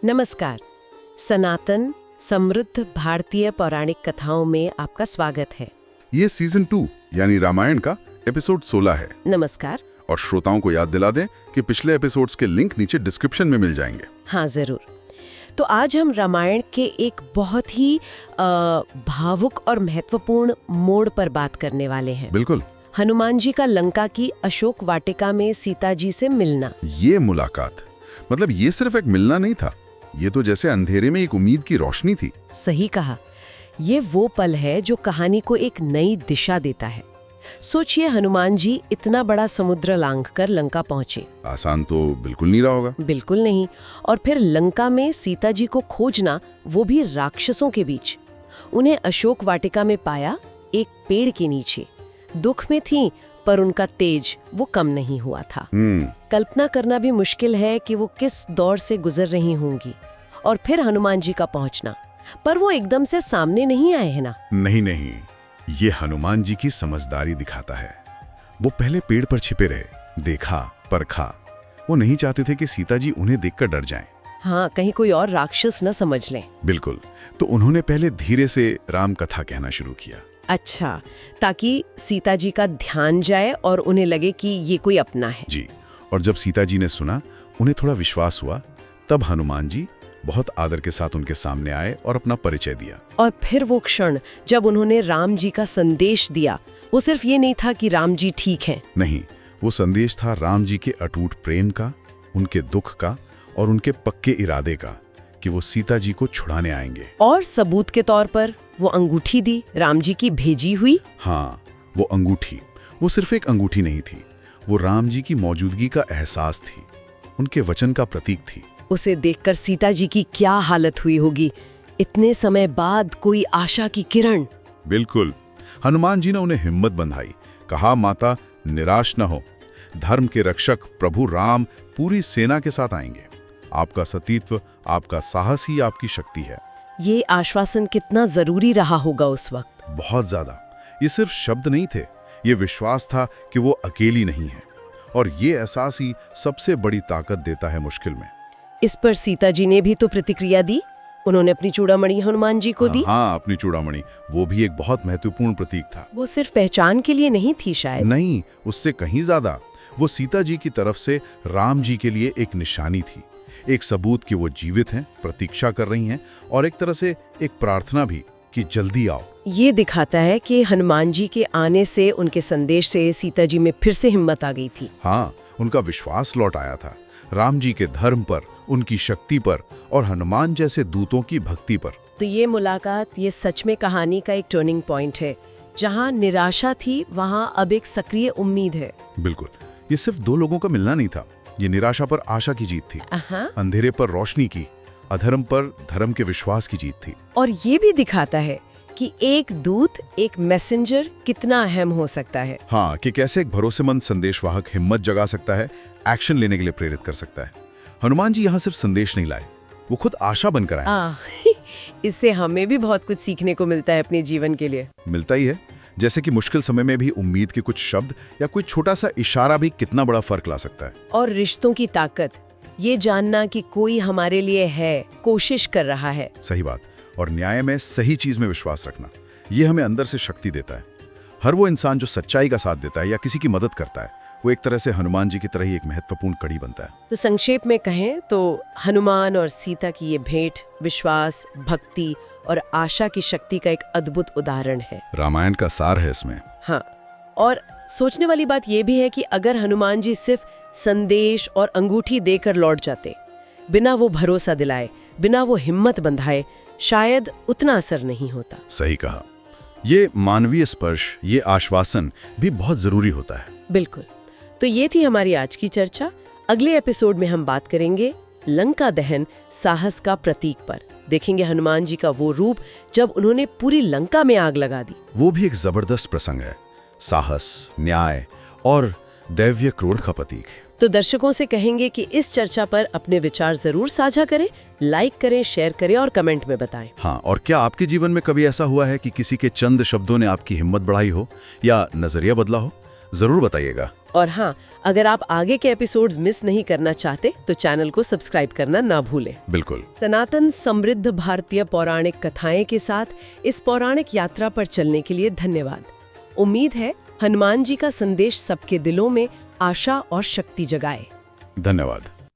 नमस्कार। सनातन समृद्ध भारतीय पौराणिक कथाओं में आपका स्वागत है। ये सीजन 2 यानी रामायण का एपिसोड 16 है। नमस्कार। और श्रोताओं को याद दिला दें कि पिछले एपिसोड्स के लिंक नीचे डिस्क्रिप्शन में मिल जाएंगे। हाँ, जरूर। तो आज हम रामायण के एक बहुत ही भावुक और महत्वपूर्ण मोड़ पर बात करने वाले हैं। बिल्कुल। हनुमान जी का लंका की अशोक वाटिका में सीता जी से मिलना। ये मुलाकात मतलब ये सिर्फ एक मिलना नहीं था, ये तो जैसे अंधेरे में एक उम्मीद की रोशनी थी। सही कहा। ये वो पल है जो कहानी को एक नई दिशा देता है। सोचिए, हनुमान जी इतना बड़ा समुद्र लांघ कर लंका पहुंचे। आसान तो बिल्कुल नहीं रहा होगा। बिल्कुल नहीं। और फिर लंका में सीता जी को खोजना, वो भी राक्षसों के बीच। उन्हें अशोक वाटिका में पाया, एक पेड़ के नीचे। दुख में थी, पर उनका तेज वो कम नहीं हुआ था। कल्पना करना भी मुश्किल है कि वो किस दौर से गुजर रही होंगी। और फिर हनुमान जी का पहुंचना, पर वो एकदम से सामने नहीं आए हैं ना। नहीं, ये हनुमान जी की समझदारी दिखाता है। वो पहले पेड़ पर छिपे रहे, देखा, परखा। वो नहीं चाहते थे कि सीता जी उन्हें देखकर डर जाएं। हाँ, कहीं कोई और राक्षस न समझ लें। बिल्कुल। तो उन्होंने पहले धीरे से राम कथा कहना शुरू किया। अच्छा, ताकि सीता जी का ध्यान जाए और उन्हें लगे कि ये कोई अपना है। जी। और जब सीता जी ने सुना, उन्हें थोड़ा विश्वास हुआ, तब हनुमान जी बहुत आदर के साथ उनके सामने आए और अपना परिचय दिया। और फिर वो क्षण जब उन्होंने राम जी का संदेश दिया, वो सिर्फ ये नहीं था कि राम जी ठीक हैं। नहीं, वो संदेश था राम जी के अटूट प्रेम का, उनके दुख का और उनके पक्के इरादे का कि वो सीता जी को छुड़ाने आएंगे। और सबूत के तौर पर वो अंगूठी दी, राम जी की भेजी हुई। हाँ, वो अंगूठी, वो सिर्फ एक अंगूठी नहीं थी, वो राम जी की मौजूदगी का एहसास थी, उनके वचन का प्रतीक थी। उसे देखकर सीता जी की क्या हालत हुई होगी। इतने समय बाद कोई आशा की किरण। बिल्कुल। हनुमान जी ने उन्हें हिम्मत बंधाई, कहा, माता निराश न हो, धर्म के रक्षक प्रभु राम पूरी सेना के साथ आएंगे। आपका सतीत्व, आपका साहस ही आपकी शक्ति है। ये आश्वासन कितना जरूरी रहा होगा उस वक्त। बहुत ज्यादा। ये सिर्फ शब्द नहीं थे, ये विश्वास था कि वो अकेली नहीं है। और ये एहसास ही सबसे बड़ी ताकत देता है मुश्किल में। इस पर सीता जी ने भी तो प्रतिक्रिया दी। उन्होंने अपनी चूड़ामणि हनुमान जी को दी। हाँ, अपनी चूड़ामणि, वो भी एक बहुत महत्वपूर्ण प्रतीक था। वो सिर्फ पहचान के लिए नहीं थी शायद। नहीं, उससे कहीं ज्यादा। वो सीता जी की तरफ से राम जी के लिए एक निशानी थी, एक सबूत कि वो जीवित हैं, प्रतीक्षा कर रही हैं, और एक तरह से एक प्रार्थना भी कि जल्दी आओ। ये दिखाता है कि हनुमान जी के आने से, उनके संदेश से सीता जी में फिर से हिम्मत आ गई थी। हाँ, उनका विश्वास लौट आया था, राम जी के धर्म पर, उनकी शक्ति पर और हनुमान जैसे दूतों की भक्ति पर। तो ये मुलाकात, ये सच में कहानी का एक टर्निंग पॉइंट है। जहाँ निराशा थी, वहाँ अब एक सक्रिय उम्मीद है। बिल्कुल। ये सिर्फ दो लोगों का मिलना नहीं था, ये निराशा पर आशा की जीत थी, अंधेरे पर रोशनी की, अधर्म पर धर्म के विश्वास की जीत थी। और ये भी दिखाता है कि एक दूत, एक मैसेंजर कितना अहम हो सकता है। हाँ, कि कैसे एक भरोसेमंद संदेशवाहक हिम्मत जगा सकता है, एक्शन लेने के लिए प्रेरित कर सकता है। हनुमान जी यहाँ सिर्फ संदेश नहीं लाए, वो खुद आशा बनकर आए। इससे हमें भी बहुत कुछ सीखने को मिलता है अपने जीवन के लिए। मिलता ही है, जैसे कि मुश्किल समय में भी उम्मीद के कुछ शब्द या कोई छोटा सा इशारा भी कितना बड़ा फर्क ला सकता है। और रिश्तों की ताकत, ये जानना कि कोई हमारे लिए है, कोशिश कर रहा है। सही बात। और न्याय में, सही चीज में विश्वास रखना, ये हमें अंदर से शक्ति देता है। हर वो इंसान जो सच्चाई का साथ देता है या किसी की मदद करता है, वो एक तरह से हनुमान जी की तरह ही एक महत्वपूर्ण कड़ी बनता है। तो संक्षेप में कहें तो हनुमान और सीता की ये भेंट विश्वास, भक्ति और आशा की शक्ति का एक अद्भुत उदाहरण है। रामायण का सार है इसमें। हाँ, और सोचने वाली बात यह भी है कि अगर हनुमान जी सिर्फ संदेश और अंगूठी देकर लौट जाते, बिना वो भरोसा दिलाए, बिना वो हिम्मत बंधाए, शायद उतना असर नहीं होता। सही कहा। ये मानवीय स्पर्श, ये आश्वासन भी बहुत जरूरी होता है। बिल्कुल। तो ये थी हमारी आज की चर्चा। अगले एपिसोड में हम बात करेंगे लंका दहन, साहस का प्रतीक पर। देखेंगे हनुमान जी का वो रूप जब उन्होंने पूरी लंका में आग लगा दी। वो भी एक जबरदस्त प्रसंग है, साहस, न्याय और दैवीय क्रोध का प्रतीक। तो दर्शकों से कहेंगे कि इस चर्चा पर अपने विचार जरूर साझा करें, लाइक करें, शेयर करें और कमेंट में बताएं। हाँ, और क्या आपके जीवन में कभी ऐसा हुआ है कि किसी के चंद शब्दों ने आपकी हिम्मत बढ़ाई हो या नजरिया बदला हो? जरूर बताइएगा। और हाँ, अगर आप आगे के एपिसोड्स मिस नहीं करना चाहते तो चैनल को सब्सक्राइब करना ना भूलें। बिल्कुल। सनातन समृद्ध भारतीय पौराणिक कथाएं के साथ इस पौराणिक यात्रा पर चलने के लिए धन्यवाद। उम्मीद है हनुमान जी का संदेश सबके दिलों में आशा और शक्ति जगाए। धन्यवाद।